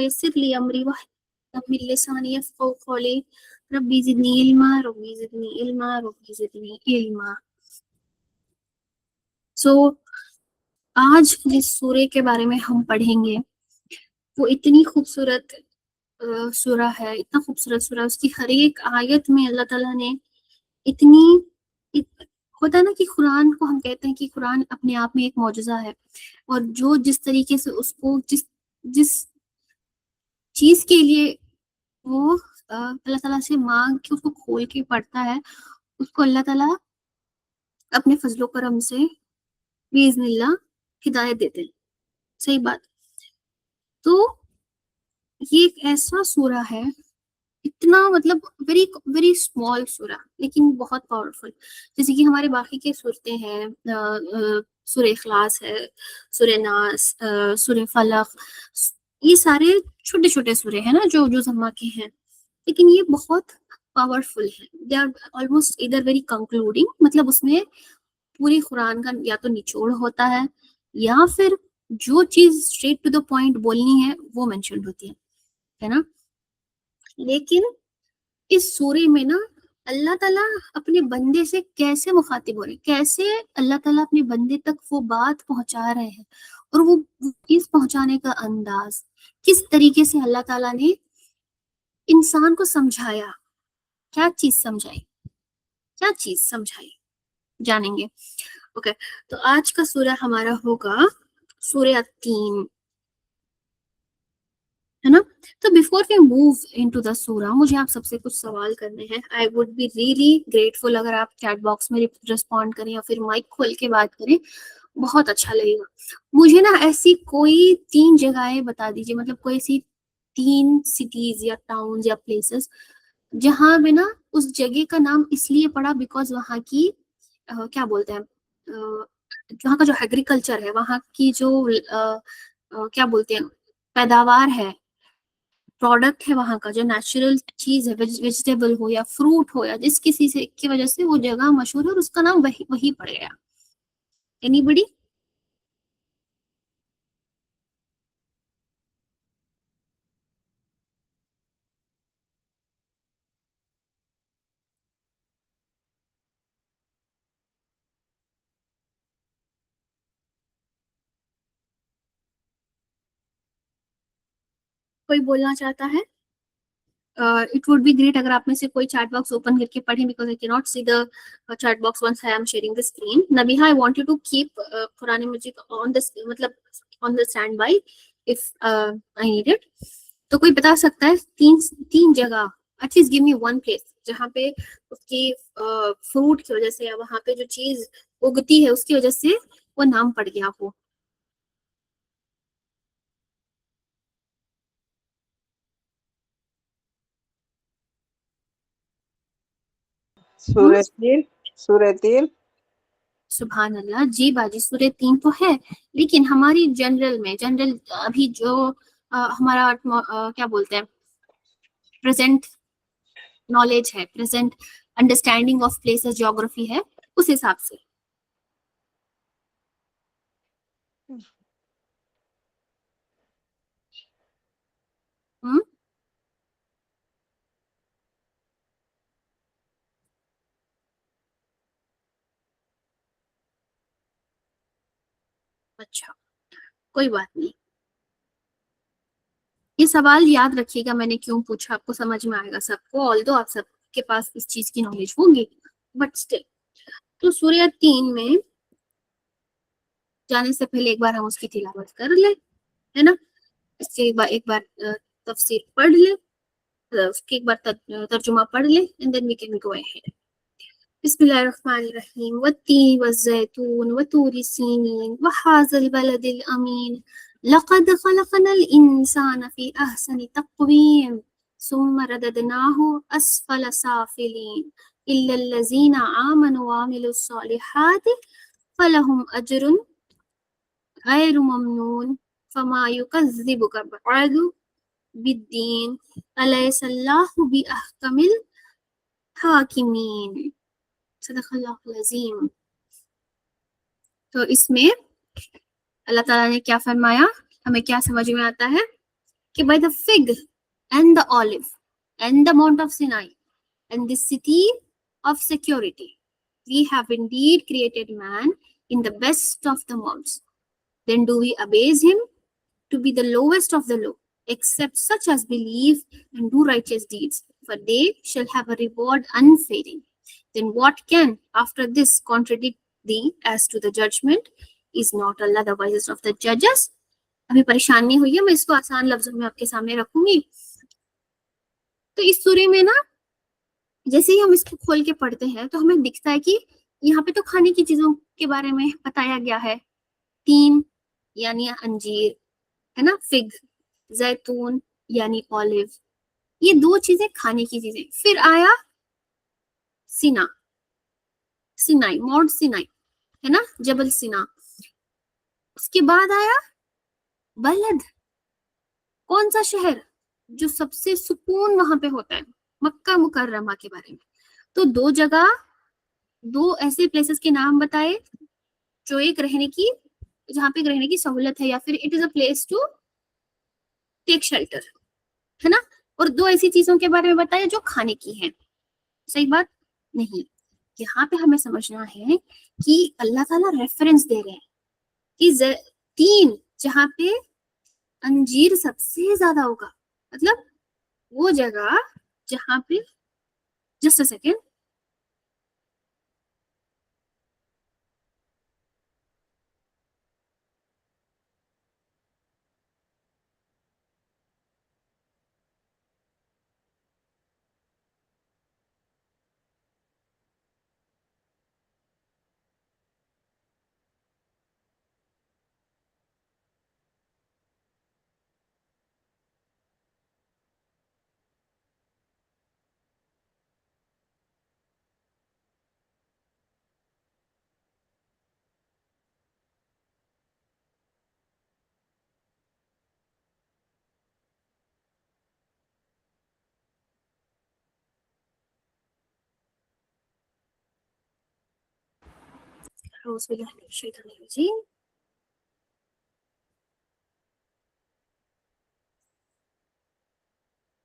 ويسر لي أمري واحلل لساني يفقهوا قولي ربي زدني علما ربي زدني علما ربي زدني علما. سو آج جس سورے کے بارے میں ہم پڑھیں گے وہ اتنی خوبصورت سورہ ہے، اتنا خوبصورت سورہ. اس کی ہر ایک آیت میں اللہ تعالیٰ نے اتنی ہوتا ہے نا کہ قرآن کو ہم کہتے ہیں کہ قرآن اپنے آپ میں ایک معجزہ ہے، اور جو جس طریقے سے اس کو جس چیز کے لیے وہ اللہ تعالیٰ سے مانگ کے اس کو کھول کے پڑھتا ہے، اس کو اللہ تعالیٰ اپنے فضل و کرم سے باذن اللہ ہدایت دیتے ہیں. صحیح بات. تو یہ ایک ایسا سورہ ہے، اتنا مطلب ویری ویری اسمال سورہ لیکن بہت پاورفل. جیسے کہ ہمارے باقی کے صورتیں ہیں، سورہ اخلاص ہے، سورہ ناس، سورہ فلق، یہ سارے چھوٹے چھوٹے سورے ہیں نا جو زما کے ہیں، لیکن یہ بہت پاورفل ہے. دے آر آلموسٹ ادھر ویری کنکلوڈنگ، مطلب اس میں پوری قرآن کا یا تو نچوڑ ہوتا ہے یا پھر جو چیز اسٹریٹ ٹو دا پوائنٹ بولنی ہے وہ مینشنڈ ہوتی ہے نا. لیکن اس سورے میں نا اللہ تعالیٰ اپنے بندے سے کیسے مخاطب ہو رہے ہیں، کیسے اللہ تعالیٰ اپنے بندے تک وہ بات پہنچا رہے ہیں، اور وہ چیز پہنچانے کا انداز کس طریقے سے اللہ تعالیٰ نے انسان کو سمجھایا. کیا چیز سمجھائی جانیں گے. اوکے، تو آج کا سورہ ہمارا ہوگا سورہ تین، ہے نا. تو before we move into the سورہ، مجھے آپ سب سے کچھ سوال کرنے ہیں. I would be really grateful اگر آپ چیٹ باکس میں رسپونڈ کریں یا پھر مائک کھول کے بات کریں، بہت اچھا لگے گا. مجھے نا ایسی کوئی 3 جگہیں بتا دیجیے، مطلب کوئی ایسی 3 سٹیز یا ٹاؤنز یا پلیسز جہاں میں نا اس جگہ کا نام اس لیے پڑا بیکاز وہاں کی کیا بولتے ہیں، وہاں کا جو ایگریکلچر ہے، وہاں کی جو کیا بولتے ہیں پیداوار ہے، پروڈکٹ ہے، وہاں کا جو نیچرل چیز ہے، ویجیٹیبل ہو یا فروٹ ہو یا جس کسی سے کی وجہ سے وہ جگہ مشہور ہے اور اس کا نام وہی پڑ گیا. اینی بڈی؟ کوئی بولنا چاہتا ہے؟ It would be great اگر آپ میں سے کوئی چیٹ باکس اوپن کر کے پڑھیں because I cannot see the chat box once I am sharing the screen. Nabiha, I want you to keep Quran Majid on this مطلب on the standby if I need it. تو کوئی بتا سکتا ہے تین جگہ، at least give me one place جہاں پہ اس کی فروٹ کی وجہ سے یا وہاں پہ جو چیز اگتی ہے اس کی وجہ سے وہ نام پڑ گیا ہو. سورہ تین. سبحان اللہ. جی باجی، سورہ 3 تو ہے، لیکن ہماری جنرل ابھی جو ہمارا کیا بولتے ہیں پریزنٹ نالج ہے، present understanding of places, geography ہے، اس حساب سے. اچھا، کوئی بات نہیں. یہ سوال یاد رکھیے گا میں نے کیوں پوچھا، آپ کو سمجھ میں آئے گا سب کو، آلدو آپ سب کے پاس اس چیز کی نالج ہوگی بٹ اسٹل. تو سورہ 3 میں جانے سے پہلے ایک بار ہم اس کی تلاوت کر لیں، ہے نا. اس کے ایک بار تفسیر پڑھ لیں، اس کے ایک بار ترجمہ پڑھ لیں and then we can go ahead. بسم اللہ الرحمن الرحیم. والتین والزیتون وطور سینین وهذا البلد الامین لقد خلقنا الانسان في احسن تقویم ثم رددناه اسفل سافلین الا الذین آمنوا وعملوا الصالحات فلهم اجر غیر ممنون فما يكذبك بعد بالدین الیس اللہ باحکم الحاکمین. صدق اللہ العظیم. تو اس میں اللہ تعالیٰ نے کیا فرمایا، ہمیں کیا سمجھ میں آتا ہے کہ by the fig and the olive and the mount of Sinai and the city of security, we have indeed created man in the best of the modes. Then do we abase him to be the lowest of the low, except such as believe and do righteous deeds, for they shall have a reward unfading. Then what can after this contradict thee as to the judgment? Is not Allah the wisest of the judges? ابھی پریشان نہیں ہوئی ہے, میں اس کو آسان لفظوں میں آپ کے سامنے رکھوں گی. تو اس سورے میں نا جیسے ہی ہم اس کو کھول کے پڑھتے ہیں تو ہمیں دکھتا ہے کہ یہاں پہ تو کھانے کی چیزوں کے بارے میں بتایا گیا ہے. تین یعنی انجیر ہے نا, فگ, زیتون یعنی اولیو, یہ دو چیزیں کھانے کی چیزیں. پھر آیا سینا, سینائی, ماؤنٹ سینائی ہے نا, جبل سینا. اس کے بعد آیا بلد, کون سا شہر جو سب سے سکون وہاں پہ ہوتا ہے, مکہ مکرمہ کے بارے میں. تو دو جگہ, دو ایسے پلیسز کے نام بتائے جو ایک رہنے کی, جہاں پہ رہنے کی سہولت ہے, یا پھر it is a place to take shelter ہے نا, اور دو ایسی چیزوں کے بارے میں بتایا جو کھانے کی ہیں. صحیح بات نہیں. یہاں پہ ہمیں سمجھنا ہے کہ اللہ تعالیٰ ریفرنس دے رہے ہیں کہ تین جہاں پہ انجیر سب سے زیادہ ہوگا, مطلب وہ جگہ جہاں پہ, جسٹ اے سیکنڈ,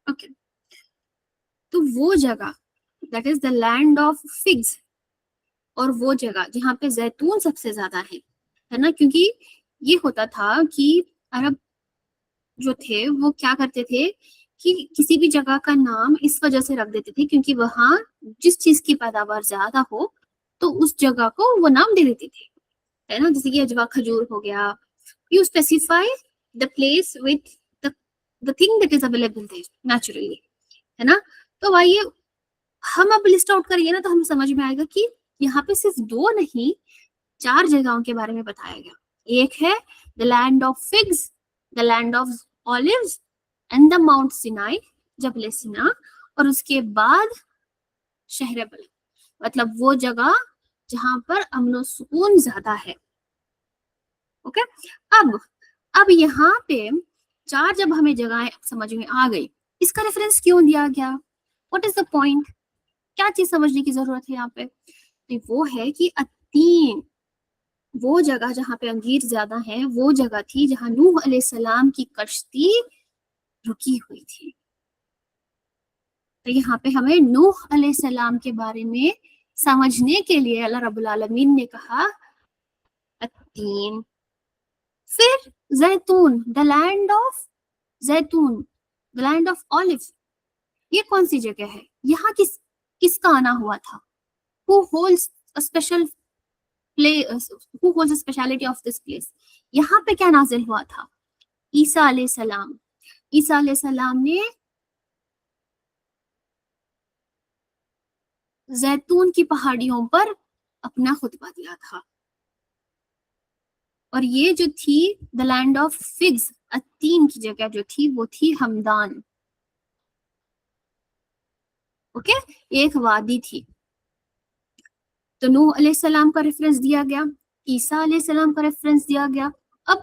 اوکے. تو وہ جگہ that is the land of figs, اور وہ جگہ جہاں پہ زیتون سب سے زیادہ ہے نا, کیونکہ یہ ہوتا تھا کہ عرب جو تھے وہ کیا کرتے تھے کہ کسی بھی جگہ کا نام اس وجہ سے رکھ دیتے تھے کیونکہ وہاں جس چیز کی پیداوار زیادہ ہو تو اس جگہ کو وہ نام دے دیتے تھے, ہے نا. جیسے کہ اجوا کھجور ہو گیا, you specify the place with the thing that is available there naturally, ہے نا. تو آئیے ہم اب لسٹ آؤٹ کریے نا تو ہمیں سمجھ میں آئے گا کہ یہاں پہ صرف دو نہیں 4 جگہوں کے بارے میں بتایا گیا. ایک ہے the land of figs, the land of olives and the Mount Sinai, جبل سینا, اور اس کے بعد شہر بلد, مطلب وہ جگہ جہاں پر امن و سکون زیادہ ہے. اوکے. اب یہاں پہ 4 جب ہمیں جگہیں سمجھ میں آ گئی, اس کا ریفرنس کیوں دیا گیا, واٹ از دا پوائنٹ, کیا چیز سمجھنے کی ضرورت ہے یہاں پہ. وہ ہے کہ التین, وہ جگہ جہاں پہ انجیر زیادہ ہیں, وہ جگہ تھی جہاں نوح علیہ السلام کی کشتی رکی ہوئی تھی. تو یہاں پہ ہمیں نوح علیہ السلام کے بارے میں سمجھنے کے لیے اللہ رب العالمین نے کہا التین. پھر زیتون, the land of زیتون, the land of olive, یہ کون سی جگہ ہے, یہاں کس کا آنا ہوا تھا, who holds a special place, who holds a speciality of this place, یہاں پہ کیا نازل ہوا تھا, عیسیٰ علیہ السلام. عیسیٰ علیہ السلام نے زیتون کی پہاڑیوں پر اپنا خطبہ دیا تھا, اور یہ جو تھی the land of figs, التین کی جگہ جو تھی وہ تھی ہمدان. اوکے, ایک وادی تھی. تو نوح علیہ السلام کا ریفرنس دیا گیا, عیسیٰ علیہ السلام کا ریفرنس دیا گیا. اب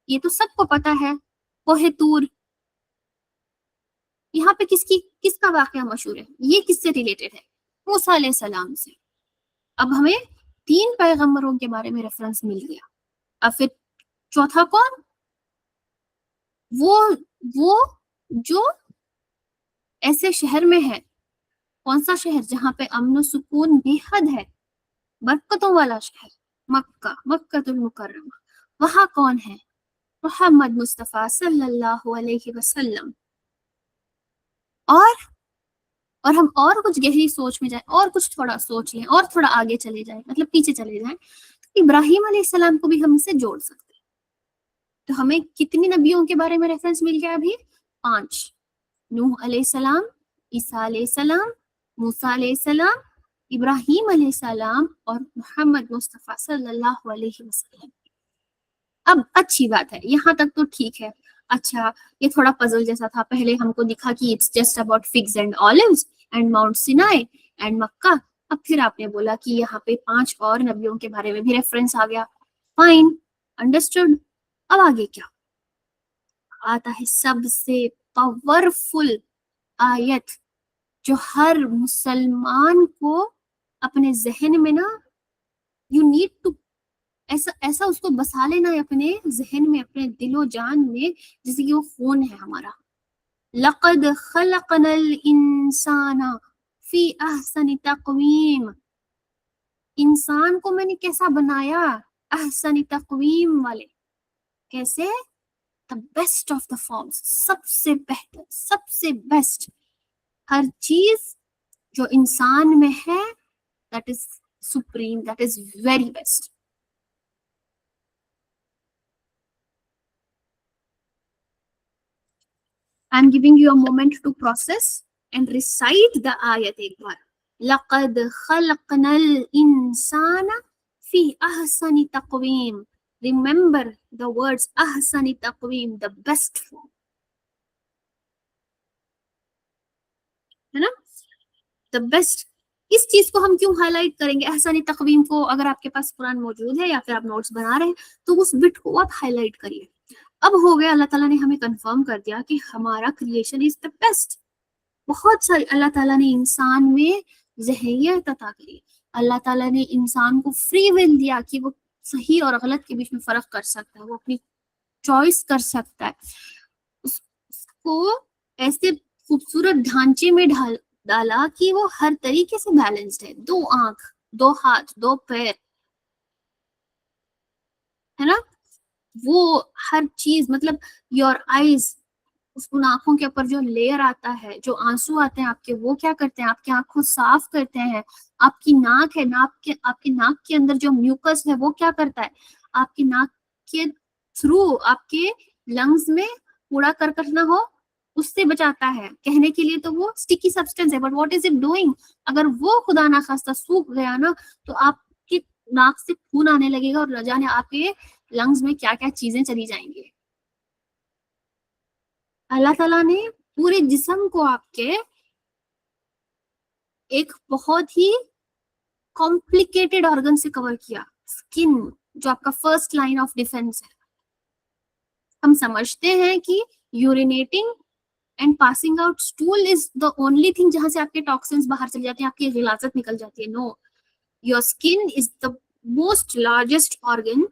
یہ تو سب کو پتا ہے کوہ طور, یہاں پہ کس کا واقعہ مشہور ہے, یہ کس سے ریلیٹڈ ہے, موسیٰ علیہ السلام سے. اب ہمیں 3 پیغمبروں کے بارے میں ریفرنس مل گیا. اب پھر چوتھا کون, وہ جو ایسے شہر میں ہے، کون سا شہر جہاں پہ امن و سکون بے حد ہے، برکتوں والا شہر، مکہ، مکہ المکرمہ. وہاں کون ہے؟ محمد مصطفیٰ صلی اللہ علیہ وسلم. اور ہم اور کچھ گہری سوچ میں جائیں، اور کچھ تھوڑا سوچ لیں، اور تھوڑا آگے چلے جائیں، مطلب پیچھے چلے جائیں، ابراہیم علیہ السلام کو بھی ہم سے جوڑ سکتے ہیں. تو ہمیں کتنی نبیوں کے بارے میں ریفرنس مل گیا ابھی؟ 5. نوح علیہ السلام، عیسیٰ علیہ السلام، موسیٰ علیہ السلام، ابراہیم علیہ السلام، اور محمد مصطفیٰ صلی اللہ علیہ وسلم. اب اچھی بات ہے، یہاں تک تو ٹھیک ہے. اچھا، یہ تھوڑا پزل جیسا تھا. پہلے ہم کو دکھا کہ it's just about figs and olives and Mount Sinai and Mecca. اب پھر آپ نے بولا کہ یہاں پہ 5 اور نبیوں کے بارے میں بھی ریفرنس آ گیا. Fine, understood. اب آگے کیا آتا ہے؟ سب سے پاورفل آیت جو ہر مسلمان کو اپنے ذہن میں نا، یو نیڈ ٹو ایسا اس کو بسا لینا ہے اپنے ذہن میں، اپنے دل و جان میں، جیسے کہ وہ خون ہے ہمارا. لقد خلقنا الانسان فی احسن تقویم. انسان کو میں نے کیسا بنایا؟ احسن تقویم والے. کیسے؟ the best of the forms، سب سے بہتر، سب سے بیسٹ. ہر چیز جو انسان میں ہے that is supreme، that is very best. I'm giving you a moment to process and recite the ayat ایک بار. لقد خلقنا الانسان فی احسن تقویم. Remember the words احسن تقویم، the best form. ہے نا؟ the best. اس چیز کو ہم کیوں ہائی لائٹ کریں گے؟ احسن تقویم کو اگر آپ کے پاس قرآن موجود ہے یا پھر آپ نوٹس بنا رہے ہیں تو اس بٹ کو آپ ہائی لائٹ کریے. اب ہو گیا، اللہ تعالیٰ نے ہمیں کنفرم کر دیا کہ ہمارا کریشن از دا بیسٹ. بہت ساری اللہ تعالیٰ نے انسان میں ذہنیت عطا کری. اللہ تعالیٰ نے انسان کو فری ول دیا کہ وہ صحیح اور غلط کے بیچ میں فرق کر سکتا ہے، وہ اپنی چوائس کر سکتا ہے. اس کو ایسے خوبصورت ڈھانچے میں ڈالا کہ وہ ہر طریقے سے بیلنسڈ ہے. 2 آنکھ، 2 ہاتھ، 2 پیر، ہے نا؟ وہ ہر چیز، مطلب یور آئیز، ان آنکھوں کے اوپر جو لیئر آتا ہے، جو آنسو آتے ہیں آپ کے، وہ کیا کرتے ہیں؟ آپ کی آنکھ کو صاف کرتے ہیں. آپ کی ناک ہے، آپ کی ناک کے اندر جو میوکس ہے وہ کیا کرتا ہے؟ آپ کی ناک کے تھرو آپ کے لنگز میں کوڑا کرکٹ نہ ہو، اس سے بچاتا ہے. کہنے کے لیے تو وہ اسٹکی سبسٹینس ہے، but what is it doing? اگر وہ خدا نخواستہ سوکھ گیا نا تو آپ کی ناک سے خون آنے لگے گا اور نہ جانے آپ کے لنگز میں کیا کیا چیزیں چلی جائیں گے. اللہ تعالیٰ نے پورے جسم کو آپ کے ایک بہت ہی کمپلیکیٹڈ آرگن سے کور کیا. اسکن جو آپ کا فرسٹ لائن آف ڈیفense ہے. ہم سمجھتے ہیں کہ urinating and passing out stool is the only thing جہاں سے آپ کے ٹاکسنس باہر چل جاتے ہیں، آپ کی غلاظت نکل جاتی ہے. No, your skin is the most largest organ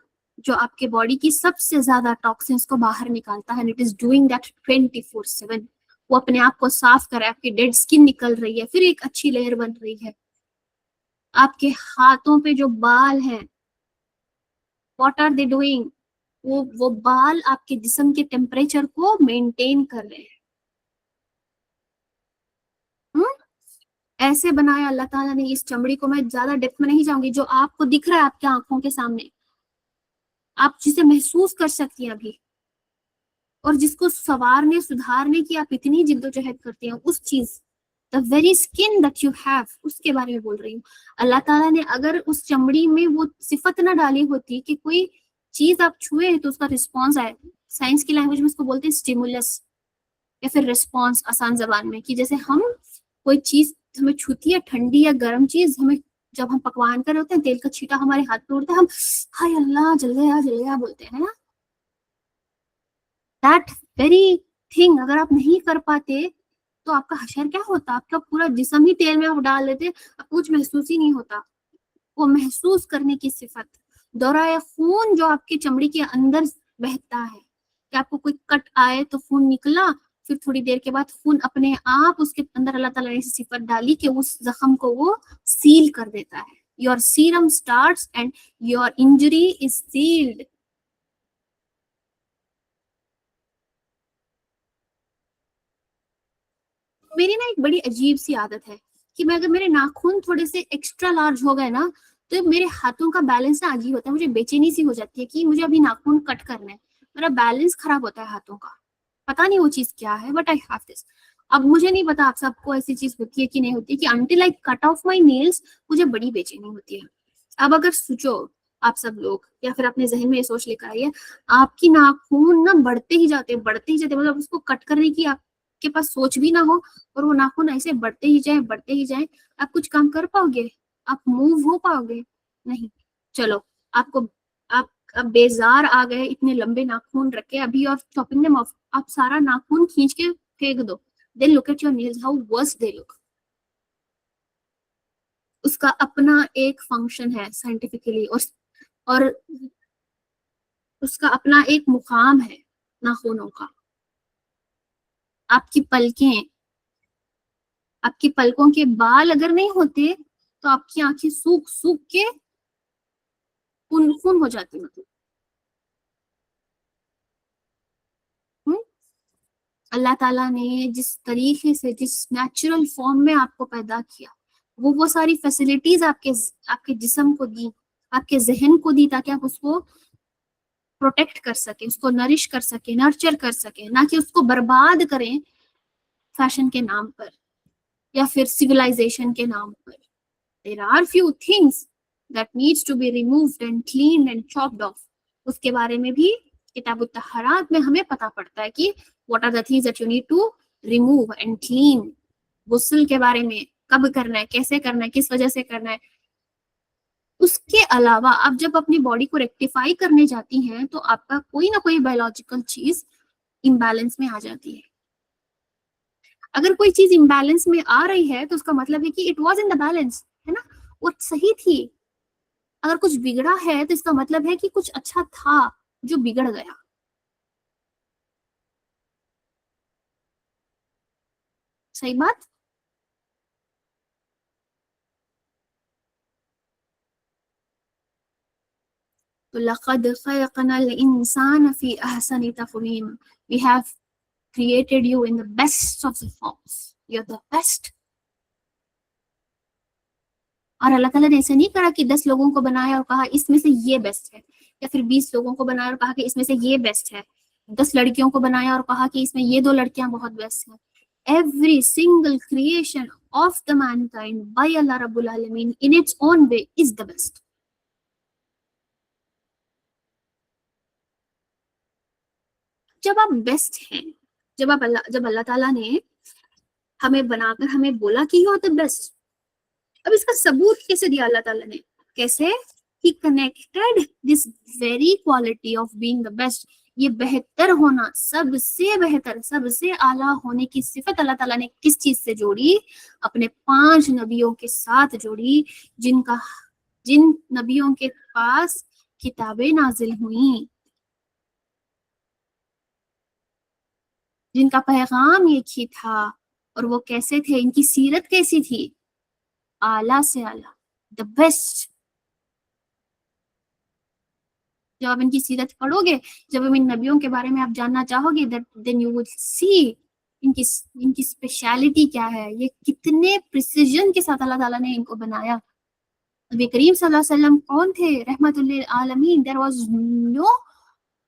جو آپ کے باڈی کی سب سے زیادہ ٹاکسنس کو باہر نکالتا ہے. It is doing that 24/7. وہ اپنے آپ کو صاف کر رہا ہے، آپ کی ڈیڈ اسکن نکل رہی ہے، پھر ایک اچھی لیئر بن رہی ہے. آپ کے ہاتھوں پہ جو بال ہیں، واٹ آر دے ڈوئنگ؟ وہ بال آپ کے جسم کے ٹیمپریچر کو مینٹین کر رہے ہیں. ایسے بنایا اللہ تعالیٰ نے اس چمڑی کو. میں زیادہ ڈیپتھ میں نہیں جاؤں گی. جو آپ کو دکھ رہا ہے آپ کی آنکھوں کے سامنے، آپ جسے محسوس کر سکتی ہیں ابھی، اور جس کو سوارنے سدھارنے کی آپ اتنی جد و جہد کرتے ہیں، اس چیز the very skin that you have، اس کے بارے میں بول رہی ہوں. اللہ تعالیٰ نے اگر اس چمڑی میں وہ صفت نہ ڈالی ہوتی کہ کوئی چیز آپ چھوئے تو اس کا رسپانس آئے، سائنس کی لینگویج میں اس کو بولتے ہیں اسٹیمولس یا پھر رسپانس آسان زبان میں، کہ جیسے ہم کوئی چیز ہمیں چھوتی ہے، ٹھنڈی یا گرم چیز، ہمیں جب ہم پکوان کر رہے ہوتے ہیں، تیل کا چھیٹا ہمارے ہاتھ پہ اڑتا ہے، ہم ہائے اللہ جل گیا بولتے ہیں نا. That very thing اگر آپ نہیں کر پاتے تو آپ کا حشر کیا ہوتا؟ آپ کا پورا جسم ہی تیل میں آپ ڈال دیتے، آپ کچھ محسوس ہی نہیں ہوتا. وہ محسوس کرنے کی صفت، دورہ خون جو آپ کی چمڑی کے اندر بہتا ہے، کہ آپ کو کوئی کٹ آئے تو خون نکلا، پھر تھوڑی دیر کے بعد خون اپنے آپ اس کے اندر اللہ تعالیٰ نے صفت ڈالی کہ اس زخم کو وہ سیل کر دیتا ہے. Your serum starts and your injury is sealed. میری نا ایک بڑی عجیب سی عادت ہے کہ میں اگر میرے ناخن تھوڑے سے ایکسٹرا لارج ہو گئے نا تو میرے ہاتھوں کا بیلنس نا عجیب ہوتا ہے. مجھے بے چینی سی ہو جاتی ہے کہ مجھے ابھی ناخن کٹ کرنا ہے, میرا بیلنس خراب ہوتا ہے ہاتھوں کا. پتا نہیں وہ چیز کیا ہے, بٹ آئی ہیو دس. اب مجھے نہیں پتا آپ سب کو ایسی چیز ہوتی ہے کہ نہیں ہوتی کہ until I cut off my nails مجھے بڑی بے چینی ہوتی ہے. اب اگر سوچو آپ سب لوگ یا پھر اپنے ذہن میں یہ سوچ لے کر آئیے, آپ کی ناخن نا بڑھتے ہی جاتے مطلب اس کو کٹ کرنے کی آپ کے پاس سوچ بھی نہ ہو اور وہ ناخن ایسے بڑھتے ہی جائیں, آپ کچھ کام کر پاؤ گے؟ آپ موو ہو پاؤ گے؟ نہیں. چلو آپ بیزار آ گئے اتنے لمبے ناخن رکھے ابھی اور چاپنگ دم آف, آپ سارا ناخن کھینچ کے پھینک دو. Then look at your nails how worse they look. اس کا اپنا ایک فنکشن ہے سائنٹیفکلی اور اس کا اپنا ایک مقام ہے ناخنوں کا. آپ کی پلکوں کے بال اگر نہیں ہوتے تو آپ کی آنکھیں سوکھ کے خون ہو جاتی. مطلب اللہ تعالیٰ نے جس طریقے سے جس نیچرل فارم میں آپ کو پیدا کیا وہ ساری فیسلٹیز آپ کے جسم کو دی, آپ کے ذہن کو دی, تاکہ آپ اس کو پروٹیکٹ کر سکیں, اس کو نرش کر سکیں, نرچر کر سکیں, نہ کہ اس کو برباد کریں فیشن کے نام پر یا پھر سیولائزیشن کے نام پر. There are few things that needs to be removed and cleaned and chopped off. اس کے بارے میں بھی کتاب الطہارات میں ہمیں پتا پڑتا ہے کہ what are the things that you need to remove and clean. غسل کے بارے میں کب کرنا ہے, کیسے کرنا ہے, کس وجہ سے کرنا ہے. اس کے علاوہ آپ جب اپنی باڈی کو ریکٹیفائی کرنے جاتی ہیں تو آپ کا کوئی نہ کوئی بایولوجیکل چیز امبیلنس میں آ جاتی ہے. اگر کوئی چیز امبیلنس میں آ رہی ہے تو اس کا مطلب ہے کہ it was in the balance, ہے نا, وہ صحیح تھی. اگر کچھ بگڑا ہے تو اس کا مطلب ہے کہ کچھ اچھا تھا جو بگڑ گیا. صحیح بات. تو لقد خلقنا الانسان فی احسن تقویم. We have created you in the best of the forms. You're the best. اور اللہ تعالیٰ نے ایسے نہیں کرا کہ 10 لوگوں کو بنایا اور کہا اس میں سے یہ بیسٹ ہے, یا پھر 20 لوگوں کو بنایا اور کہا کہ اس میں سے یہ بیسٹ ہے, 10 لڑکیوں کو بنایا اور کہا کہ اس میں یہ 2 لڑکیاں بہت بیسٹ ہیں. Every single creation of the mankind by Allah Rabbul Alameen in its own way is the best. جب آپ بیسٹ ہیں, جب اللہ تعالیٰ نے ہمیں بنا کر ہمیں بولا کہ یو آر دا بیسٹ, اب اس کا ثبوت کیسے دیا اللہ تعالیٰ نے؟ کیسے؟ He connected this very quality of being the best, یہ بہتر ہونا, سب سے بہتر, سب سے اعلیٰ ہونے کی صفت اللہ تعالیٰ نے کس چیز سے جوڑی؟ اپنے 5 نبیوں کے ساتھ جوڑی, جن نبیوں کے پاس کتابیں نازل ہوئیں, جن کا پیغام ایک ہی تھا. اور وہ کیسے تھے, ان کی سیرت کیسی تھی؟ اعلیٰ سے اعلیٰ, the best. جب آپ ان کی سیرت پڑھو گے, جب ان نبیوں کے بارے میں آپ جاننا چاہو گے, then you would see ان کی اسپیشلٹی کیا ہے, یہ کتنے پریسیجن کے ساتھ اللہ تعالیٰ نے ان کو بنایا. نبی کریم صلی اللہ علیہ وسلم کون تھے؟ رحمت للعالمین. There was no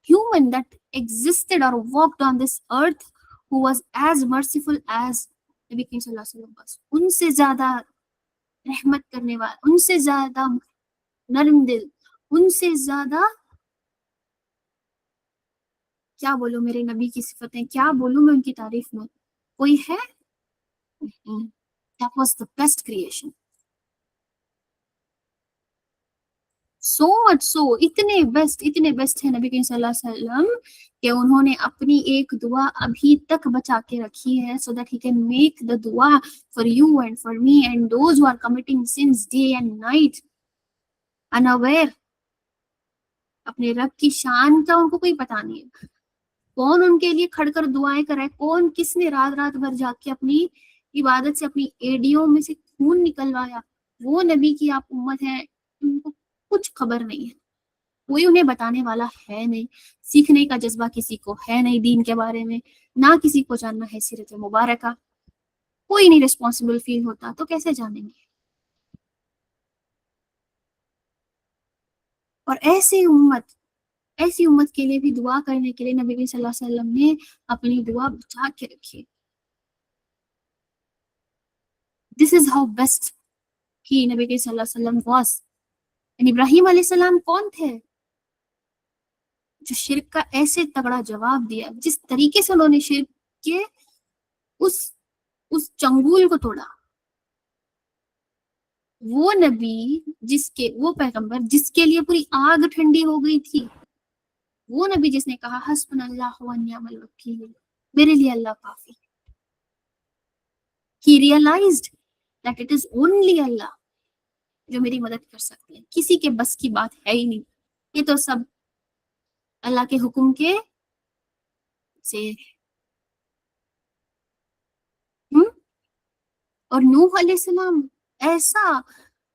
human that existed or walked on this earth who was as merciful as نبی کریم صلی اللہ علیہ وسلم was. ان سے زیادہ رحمت کرنے والا, ان سے زیادہ نرم دل, ان سے زیادہ کیا بولوں میرے نبی کی صفتیں, کیا بولوں میں ان کی تعریف میں, کوئی ہے نہیں. That was the best creation. So much so, اتنے بیسٹ ہیں نبی کریم صلی اللہ علیہ وسلم کہ انہوں نے اپنی ایک دعا ابھی تک بچا کے رکھی ہے, so that he can make the dua for you and for me and those who are committing sins day and night unaware. اپنے رب کی شان کا ان کو کوئی پتہ نہیں ہے. کون ان کے لیے کھڑ کر دعائیں کرائے, کون کس نے رات رات بھر جا کے اپنی عبادت سے اپنی ایڈیوں میں سے خون نکلوایا, وہ نبی کی آپ امت ہے, ان کو کچھ خبر نہیں ہے, کوئی انہیں بتانے والا ہے نہیں, سیکھنے کا جذبہ کسی کو ہے نہیں دین کے بارے میں, نہ کسی کو جاننا ہے سیرت مبارکہ, کوئی نہیں ریسپانسبل فیل ہوتا, تو کیسے جانیں گے؟ اور ایسی امت کے لیے بھی دعا کرنے کے لیے نبی صلی اللہ علیہ وسلم نے اپنی دعا بچا کے رکھی. This is how best he نبی صلی اللہ علیہ وسلم was. ابراہیم علیہ السلام کون تھے جو شرک کا ایسے تگڑا جواب دیا, جس طریقے سے انہوں نے شرک کے اس چنگول کو توڑا. وہ نبی وہ پیغمبر جس کے لیے پوری آگ ٹھنڈی ہو گئی تھی, وہ نبی جس نے کہا حسبنا اللہ و نعم الوکیل, میرے لیے اللہ کافی. He realized that it is only Allah جو میری مدد کر سکتے ہیں, کسی کے بس کی بات ہے ہی نہیں, یہ تو سب اللہ کے حکم کے سے. اور نوح علیہ السلام,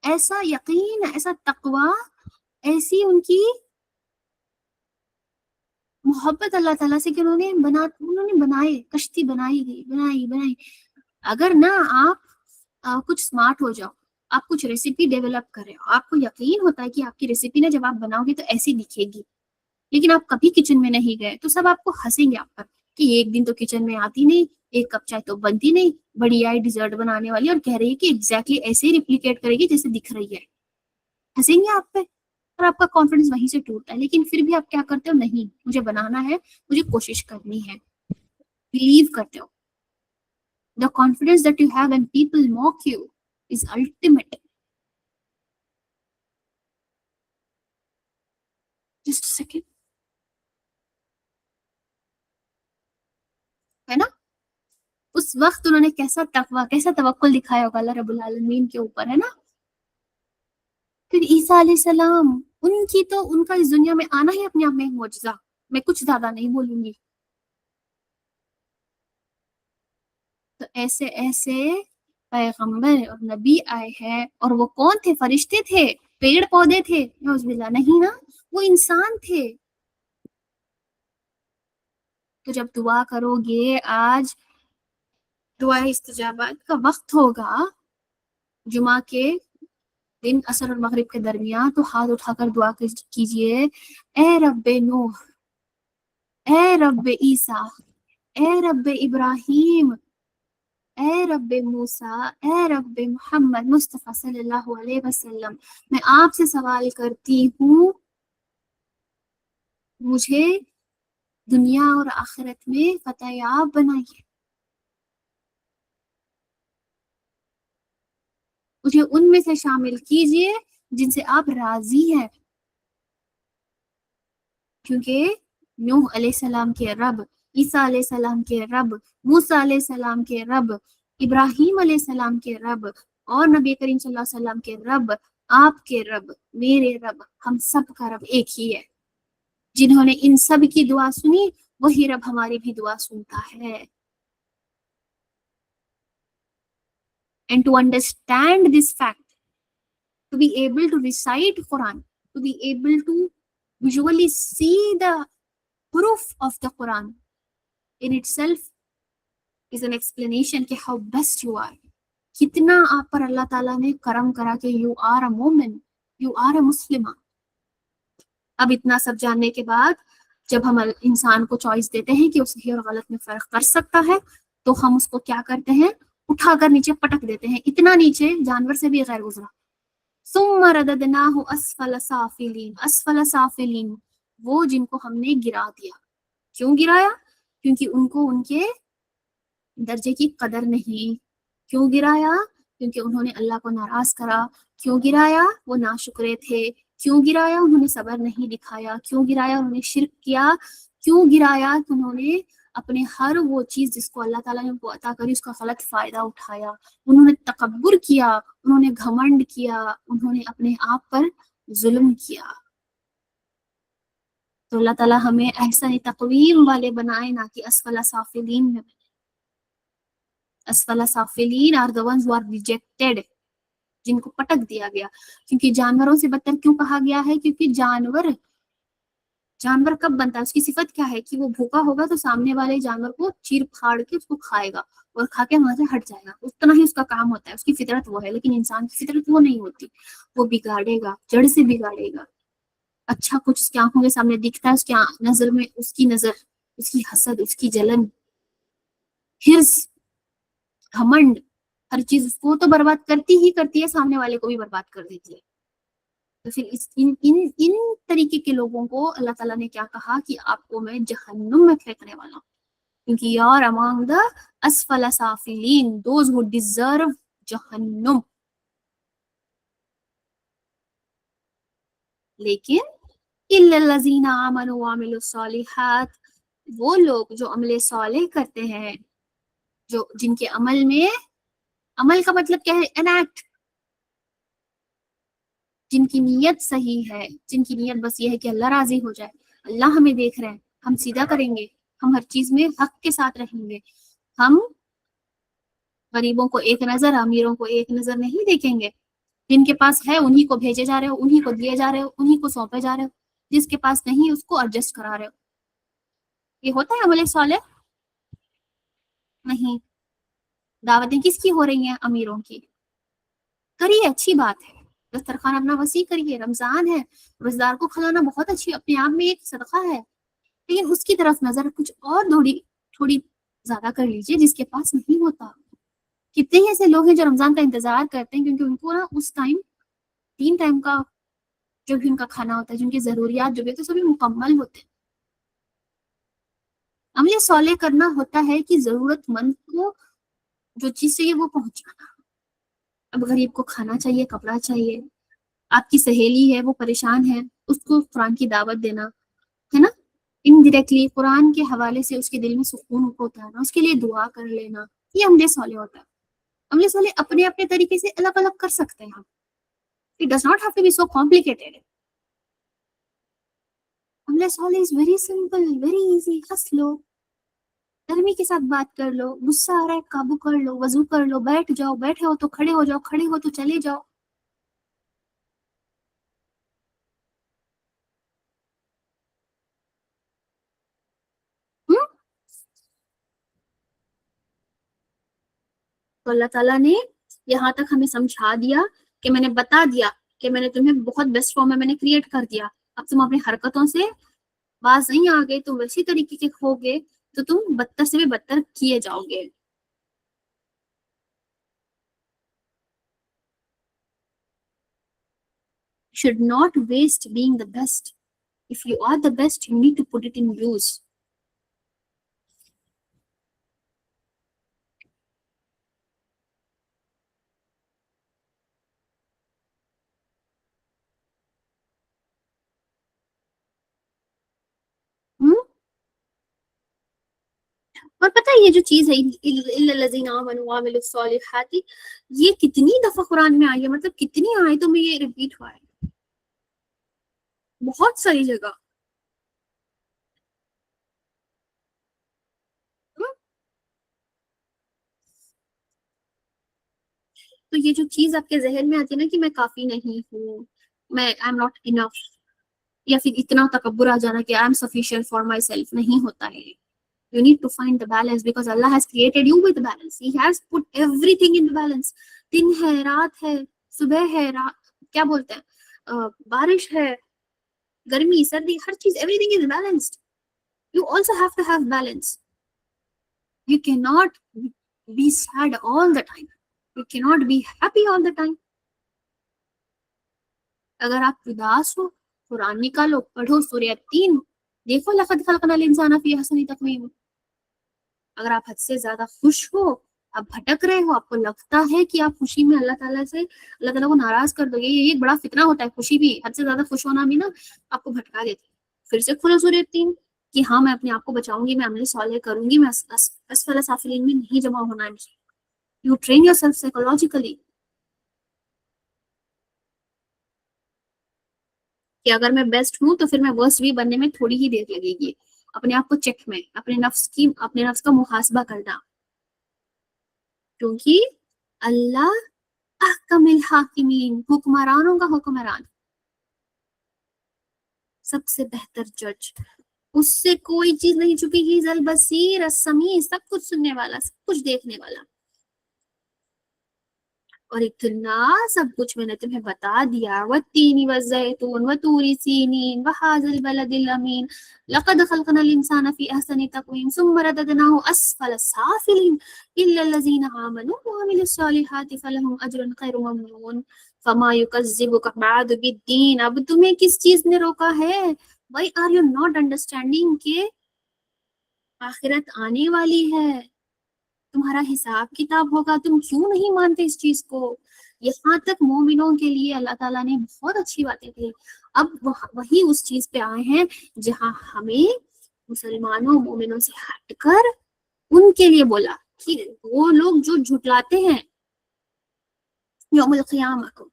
ایسا یقین, ایسا تقوی, ایسی ان کی محبت اللہ تعالیٰ سے کہ انہوں نے بنائے, کشتی بنائی. اگر نہ آپ کچھ سمارٹ ہو جاؤ, آپ کچھ ریسیپی ڈیولپ کر رہے ہو, آپ کو یقین ہوتا ہے کہ آپ کی ریسیپی نا جب آپ بناؤ گے تو ایسی دکھے گی, لیکن آپ کبھی کچن میں نہیں گئے, تو سب آپ کو ہنسیں گے آپ پر کہ ایک دن تو کچن میں آتی نہیں, ایک کپ چائے تو بنتی نہیں, بڑی آئی ڈیزرٹ بنانے والی اور کہہ رہی ہے کہ ایگزیکٹلی ایسے ہی ریپلیکیٹ کرے گی جیسے دکھ رہی ہے. ہنسیں گے آپ پہ, اور آپ کا کانفیڈنس وہیں سے ٹوٹتا ہے. لیکن پھر بھی آپ کیا کرتے ہو, نہیں مجھے بنانا ہے, مجھے کوشش کرنی ہے, بلیو کرتے ہو. The confidence that you have when people mock you is ultimate. Just a second. ہے نا, اس وقت انہوں نے کیسا تقویٰ, کیسا توکل دکھایا ہوگا اللہ رب العالمین کے اوپر, ہے نا. پھر عیسیٰ علیہ السلام, ان کا اس دنیا میں آنا ہی اپنے آپ میں ایک معجزہ, میں کچھ زیادہ نہیں بولوں گی. تو ایسے پیغمبر اور نبی آئے ہیں, اور وہ کون تھے؟ فرشتے تھے, پیڑ پودے تھے؟ نعوذ باللہ, نہیں نا, وہ انسان تھے. تو جب دعا کرو گے, آج دعا استجابت کا وقت ہوگا جمعہ کے دن عصر اور مغرب کے درمیان, تو ہاتھ اٹھا کر دعا کیجئے, اے رب نوح, اے رب عیسیٰ, اے رب ابراہیم, اے رب موسیٰ, اے رب محمد مصطفیٰ صلی اللہ علیہ وسلم, میں آپ سے سوال کرتی ہوں, مجھے دنیا اور آخرت میں فتح یاب بنائیے, مجھے ان میں سے شامل کیجئے جن سے آپ راضی ہیں. کیونکہ نوح علیہ السلام کے رب, عیسیٰ علیہ السلام کے رب, موسیٰ علیہ السلام کے رب, ابراہیم علیہ السلام کے رب, اور نبی کریم صلی اللہ علیہ وسلم کے رب, آپ کے رب, میرے رب, ہم سب کا رب ایک ہی ہے. جنہوں نے ان سب کی دعا سنی, وہی رب ہماری بھی دعا سنتا ہے. And to understand this fact, to be able to recite Quran, to be able to visually see the proof of the Quran in itself is an explanation کہ how best you are. کتنا آپ پر اللہ تعالیٰ نے کرم کرا کہ you are a مومن, you are a مسلمہ. اب اتنا سب جاننے کے بعد جب ہم انسان کو چوائس دیتے ہیں کہ وہ صحیح اور غلط میں فرق کر سکتا ہے, تو ہم اس کو کیا کرتے ہیں, اٹھا کر نیچے پٹک دیتے ہیں, اتنا نیچے جانور سے بھی غیر گزرا. ثم رددناہ اسفل سافلین, اسفل سافلین, وہ جن کو ہم نے گرا دیا. کیوں گرایا؟ کیونکہ ان کو ان کے درجے کی قدر نہیں. کیوں گرایا؟ کیونکہ انہوں نے اللہ کو ناراض کرا. کیوں گرایا؟ وہ ناشکرے تھے. کیوں گرایا؟ انہوں نے صبر نہیں دکھایا. کیوں گرایا؟ انہوں نے شرک کیا. کیوں گرایا؟ کہ انہوں نے اپنے ہر وہ چیز جس کو اللہ تعالیٰ نے ان کو عطا کری اس کا غلط فائدہ اٹھایا. انہوں نے تکبر کیا, انہوں نے گھمنڈ کیا, انہوں نے اپنے آپ پر ظلم کیا. تو اللہ تعالیٰ ہمیں احسن تقویم والے بنائے، نہ کہ اسفل سافلین میں. اسفل سافلین are the ones who are rejected، جن کو پٹک دیا گیا. کیونکہ جانوروں سے بدتر کیوں کہا گیا ہے؟ کیونکہ جانور کب بنتا ہے؟ اس کی صفت کیا ہے کہ وہ بھوکا ہوگا تو سامنے والے جانور کو چیر پھاڑ کے اس کو کھائے گا اور کھا کے وہاں سے ہٹ جائے گا. اتنا ہی اس کا کام ہوتا ہے، اس کی فطرت وہ ہے. لیکن انسان کی فطرت وہ نہیں ہوتی، وہ بگاڑے گا، جڑ سے بگاڑے گا. اچھا کچھ اس کی آنکھوں کے سامنے دکھتا ہے، اس کی نظر میں اس کی حسد، اس کی جلن، حرص، گھمنڈ، ہر چیز اس کو تو برباد کرتی ہی کرتی ہے، سامنے والے کو بھی برباد کر دیتی ہے. تو پھر ان طریقے کے لوگوں کو اللہ تعالیٰ نے کیا کہا کہ آپ کو میں جہنم میں پھینکنے والا ہوں، کیونکہ یو آر among the اسفل سافلین، those who deserve جہنم. لیکن الا الذین آمنوا وعملوا الصالحات، وہ لوگ جو عمل صالح کرتے ہیں، جو جن کے عمل کا مطلب کیا ہے؟ an act، جن کی نیت صحیح ہے، جن کی نیت بس یہ ہے کہ اللہ راضی ہو جائے، اللہ ہمیں دیکھ رہے ہیں، ہم سیدھا کریں گے، ہم ہر چیز میں حق کے ساتھ رہیں گے، ہم غریبوں کو ایک نظر، امیروں کو ایک نظر نہیں دیکھیں گے. جن کے پاس ہے انہی کو بھیجے جا رہے ہو، انہی کو دیے جا رہے ہو، انہی کو سونپے جا رہے ہو. جس کے پاس نہیں اس کو ایڈجسٹ کرا رہے ہو. یہ ہوتا ہے عمل صالح؟ نہیں. دعوتیں کس کی ہو رہی ہیں؟ امیروں کی. کریے، اچھی بات ہے، دسترخوان اپنا وسیع کریے، رمضان ہے، روزدار کو کھلانا بہت اچھی اپنے آپ میں ایک صدقہ ہے. لیکن اس کی طرف نظر کچھ اور تھوڑی زیادہ کر لیجئے جس کے پاس نہیں ہوتا. کتنے ہی ایسے لوگ ہیں جو رمضان کا انتظار کرتے ہیں، کیونکہ ان کو نا اس ٹائم 3 ٹائم کا جو بھی ان کا کھانا ہوتا ہے، جن کی ضروریات جو بھی ہوتے ہیں سبھی مکمل ہوتے ہیں. عمل صالح کرنا ہوتا ہے کہ ضرورت مند کو جو چیز چاہیے وہ پہنچانا. اب غریب کو کھانا چاہیے، کپڑا چاہیے، آپ کی سہیلی ہے وہ پریشان ہے، اس کو قرآن کی دعوت دینا ہے نا، انڈائریکٹلی قرآن کے حوالے سے اس کے دل میں سکون کو اتارنا، اس کے لیے دعا کر لینا، یہ عمل صالح ہوتا ہے. عمل صالح اپنے اپنے طریقے سے الگ الگ کر سکتے ہیں. It does not have to be so complicated. عمل صالح is very simple, very easy. ہنس لو، نرمی کے ساتھ بات کر لو، غصہ آ رہا ہے قابو کر لو، وضو کر لو، بیٹھ جاؤ، بیٹھے ہو تو کھڑے ہو جاؤ، کھڑے ہو تو چلے جاؤ. ہم؟ تو اللہ تعالیٰ نے یہاں تک ہمیں سمجھا دیا کہ میں نے بتا دیا کہ میں نے تمہیں بہت بیسٹ فارم میں نے کریٹ کر دیا. اب تم اپنی حرکتوں سے باز نہیں آ گئے، تم ویسی طریقے کے ہو گے تو تم بدتر سے بھی بدتر کیے جاؤ گے. Should not waste being the best. If you are the best, you need to put it in use. اور پتہ ہے یہ جو چیز ہے الا الذین آمنوا وعملوا الصالحات، یہ کتنی دفعہ قرآن میں آئی ہے؟ مطلب کتنی آیتوں میں یہ ریپیٹ ہوا ہے؟ بہت ساری جگہ. تو یہ جو چیز آپ کے ذہن میں آتی ہے نا کہ میں کافی نہیں ہوں، میں آئی ایم ناٹ انف، یا پھر اتنا تکبر آ جانا کہ I am sufficient for my self, نہیں ہوتا ہے. You need to find the balance because Allah has created you with balance. He has put everything in the balance. دن ہے، رات ہے، صبح ہے، کیا بولتے ہیں، بارش ہے، گرمی، سردی، ہر چیز everything is balanced. You also have to have balance. You cannot be sad all the time. You cannot be happy all the time. اگر آپ اداس ہو قرآن نکالو، پڑھو سورہ 3، دیکھو لقد خلقنا الانسان فی احسن تقویم. اگر آپ حد سے زیادہ خوش ہو، آپ بھٹک رہے ہو، آپ کو لگتا ہے کہ آپ خوشی میں اللہ تعالیٰ کو ناراض کر دو گے، یہ ایک بڑا فتنہ ہوتا ہے. خوشی بھی، حد سے زیادہ خوش ہونا بھی نا آپ کو بھٹکا دیتی. پھر سے کھولو سورہ 3 کہ ہاں میں اپنے آپ کو بچاؤں گی، میں عمل صالح کروں گی، میں اسفل سافلین میں نہیں جمع ہونا ہے. You train your self psychologically. کہ اگر میں بیسٹ ہوں تو پھر میں ورسٹ بھی بننے میں تھوڑی ہی دیر لگے گی. اپنے آپ کو چیک میں اپنے نفس کا محاسبہ کرنا, کیونکہ اللہ احکم الحاکمین, حکمرانوں کا حکمران, سب سے بہتر جج, اس سے کوئی چیز نہیں چھپی گی. البصیر السمیع, سب کچھ سننے والا, سب کچھ دیکھنے والا. اور اتنا سب کچھ میں نے تمہیں بتا دیا. والتین والزیتون وطور سینین وہذا البلد الامین لقد خلقنا الانسان فی احسن تقویم ثم رددناه اسفل سافلین الا الذین آمنوا وعملوا الصالحات فلهم اجر غیر ممنون فما یکذبک بعد بالدین. اب تمہیں کس چیز نے روکا ہے؟ Why are you not understanding کہ آخرت آنے والی ہے, تمہارا حساب کتاب ہوگا, تم کیوں نہیں مانتے اس چیز کو؟ یہاں تک مومنوں کے لیے اللہ تعالیٰ نے بہت اچھی باتیں کہی. اب وہی اس چیز پہ آئے ہیں جہاں ہمیں مسلمانوں مومنوں سے ہٹ کر ان کے لیے بولا کہ وہ لوگ جو جھٹلاتے ہیں یوم القیامہ کو,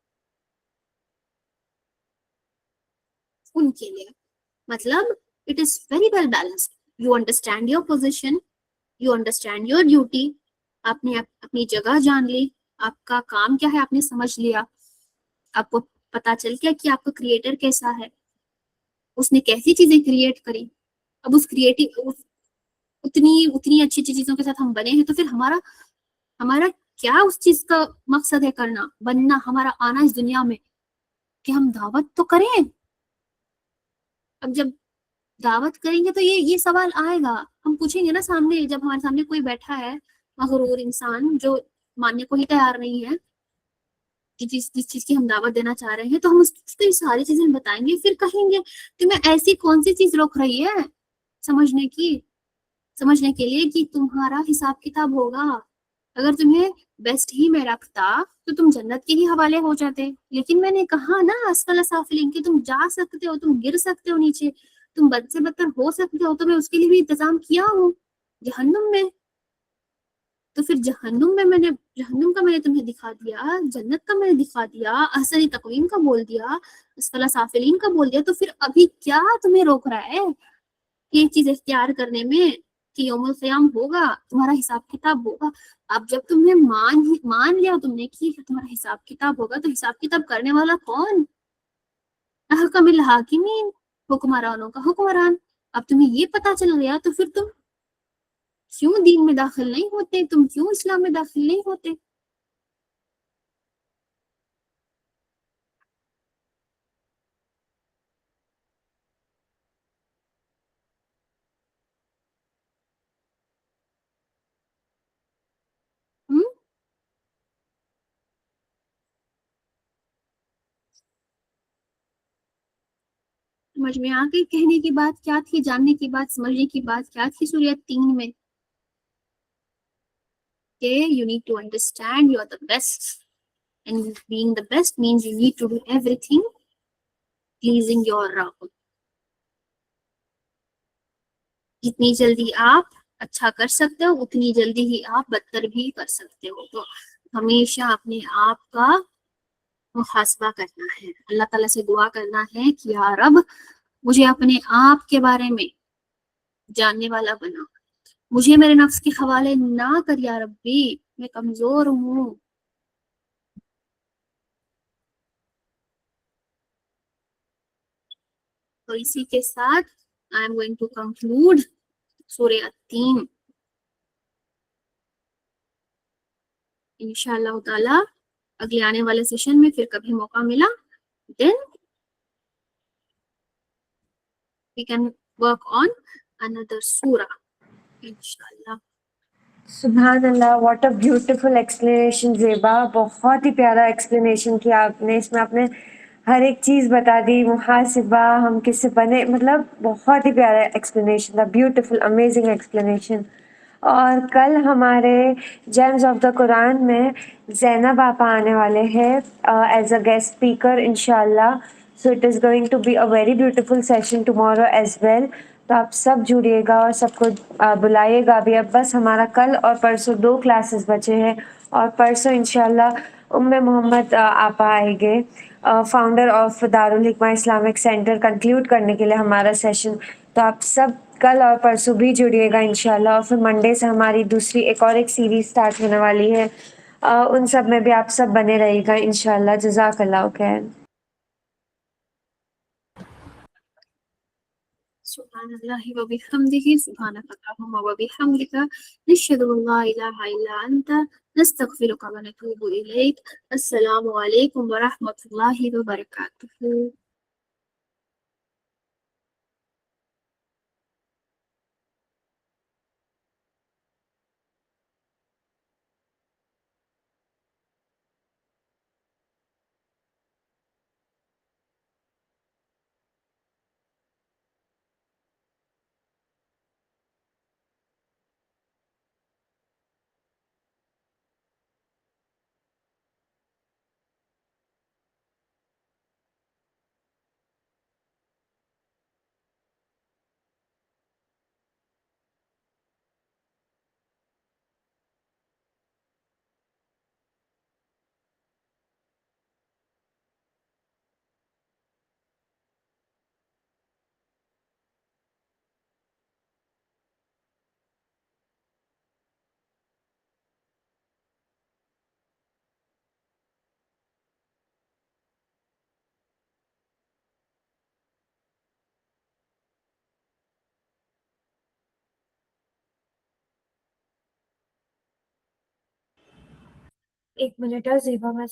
ان کے لیے مطلب it is very well balanced. You understand your position, you understand your duty, آپ نے اپنی جگہ جان لی, آپ کا کام کیا ہے آپ نے سمجھ لیا, آپ کو پتا چل گیا کہ آپ کا کریٹر کیسا ہے, اس نے کیسی چیزیں کریٹ کری. اب اس کریٹنگ اتنی اچھی اچھی چیزوں کے ساتھ ہم بنے ہیں, تو پھر ہمارا کیا اس چیز کا مقصد ہے کرنا, بننا, ہمارا آنا اس دنیا میں کہ ہم دعوت تو کریں. اب جب دعوت کریں گے تو یہ سوال آئے گا, ہم پوچھیں گے نا سامنے, جب ہمارے سامنے کوئی بیٹھا ہے مغرور انسان جو ماننے کو ہی تیار نہیں ہے کہ جس چیز کی ہم دعوت دینا چاہ رہے ہیں, تو ہم اس کو یہ ساری چیزیں بتائیں گے, پھر کہیں گے تمہیں ایسی کون سی چیز روک رہی ہے سمجھنے کے لیے کہ تمہارا حساب کتاب ہوگا. اگر تمہیں بیسٹ ہی میں رکھتا تو تم جنت کے ہی حوالے ہو جاتے. لیکن میں نے کہا نا اسفل سافلین کہ تم جا سکتے ہو, تم گر سکتے ہو نیچے, تم بد سے بدتر ہو سکتے ہو, تو میں اس کے لیے بھی انتظام کیا ہوں جہنم میں. تو پھر جہنم کا میں نے تمہیں دکھا دیا, جنت کا میں نے دکھا دیا, احسن تقویم کا بول دیا, اسفل سافلین کا بول دیا. تو پھر ابھی کیا تمہیں روک رہا ہے یہ چیز اختیار کرنے میں کہ یوم القیام ہوگا, تمہارا حساب کتاب ہوگا. اب جب تمہیں مان لیا تم نے کہ تمہارا حساب کتاب ہوگا, تو حساب کتاب کرنے والا کون؟ احکم الحاکمین, حکمرانوں کا حکمران. اب تمہیں یہ پتا چل گیا تو پھر تم کیوں دین میں داخل نہیں ہوتے, تم کیوں اسلام میں داخل نہیں ہوتے؟ سمجھ میں آ گئی کہنے کی بات کیا تھی, جاننے کی بات, سمجھنے کی بات کیا تھی سورہ 3 میں؟ کہ you need to understand you are the best, and being the best means you need to do everything pleasing your Rabb. جتنی جلدی آپ اچھا کر سکتے ہو اتنی جلدی ہی آپ بدتر بھی کر سکتے ہو. تو ہمیشہ اپنے آپ کا محاسبہ کرنا ہے, اللہ تعالیٰ سے دعا کرنا ہے کہ یا رب مجھے اپنے آپ کے بارے میں جاننے والا بنا, مجھے میرے نفس کے حوالے نہ کر یا ربی, میں کمزور ہوں. تو اسی کے ساتھ I am going to conclude سورہ 3. انشاءاللہ تعالی اگلے آنے والے سیشن میں پھر کبھی موقع ملا then we can work on another surah انشاءاللہ. سبحان اللہ, واٹ اے بیوٹیفل ایکسپلینیشن زیبا, بہت ہی پیارا ایکسپلینیشن کیا آپ نے. اس میں آپ نے ہر ایک چیز بتا دی, محاسبہ, ہم کس سے بنے, مطلب بہت ہی پیارا ایکسپلینیشن تھا, بیوٹیفل امیزنگ ایکسپلینیشن. اور کل ہمارے جیمز آف دا قرآن میں زینب آپا آنے والے ہیں ایز اے گیسٹ اسپیکر انشاءاللہ. So it is going to be a very beautiful session tomorrow as well. تو آپ سب جڑیے گا اور سب کو بلائیے گا بھی. اب بس ہمارا کل اور پرسوں 2 کلاسز بچے ہیں, اور پرسوں انشاءاللہ محمد آپا آئے گے، founder of Darulhikmah Islamic centre, conclude کرنے کے لیے ہمارا سیشن. تو آپ سب کل اور پرسوں بھی جڑیے گا انشاءاللہ. اور پھر منڈے سے ہماری دوسری ایک سیریز سٹارٹ ہونے والی ہے. ان سب میں بھی آپ سب بنے رہیے گا انشاءاللہ. جزاک اللہ خیر. سبحان اللہ و بحمدہ، سبحانک اللہم و بحمدک، نشہد ان لا الہ الا انت، نستغفرک و نتوب الیک. السلام علیکم ورحمۃ اللہ وبرکاتہ. ایک منٹ اور زیبا میں